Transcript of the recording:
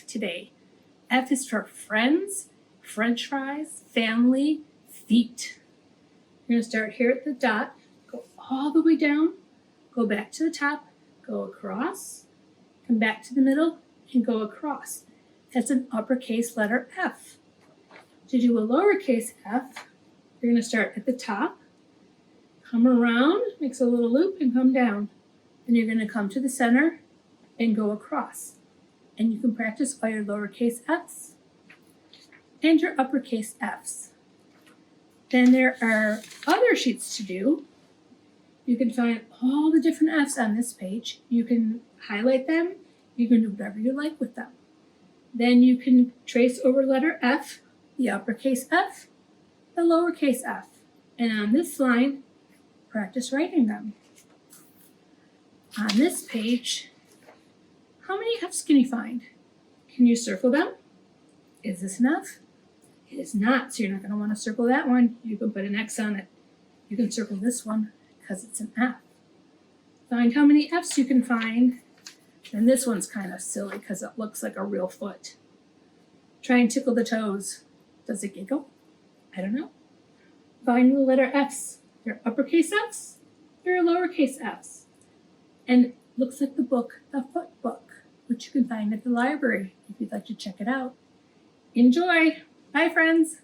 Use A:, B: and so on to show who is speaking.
A: F today. F is for friends, French fries, family, feet. You're going to start here at the dot, go all the way down, go back to the top, go across, come back to the middle, and go across. That's an uppercase letter F. To do a lowercase f, you're going to start at the top, come around, makes a little loop, and come down. Then you're going to come to the center and go across. And you can practice all your lowercase f's and your uppercase f's. Then there are other sheets to do. You can find all the different f's on this page. You can highlight them. You can do whatever you like with them. Then you can trace over letter F, the uppercase F, the lowercase f. And on this line, practice writing them. On this page, how many F's can you find? Can you circle them? Is this an F? It is not, so you're not going to want to circle that one. You can put an X on it. You can circle this one because it's an F. Find how many F's you can find. And this one's kind of silly because it looks like a real foot. Try and tickle the toes. Does it giggle? I don't know. Find the letter F's. They're uppercase F's, they're lowercase f's. And it looks like the book, The Foot Book, which you can find at the library if you'd like to check it out. Enjoy! Bye, friends!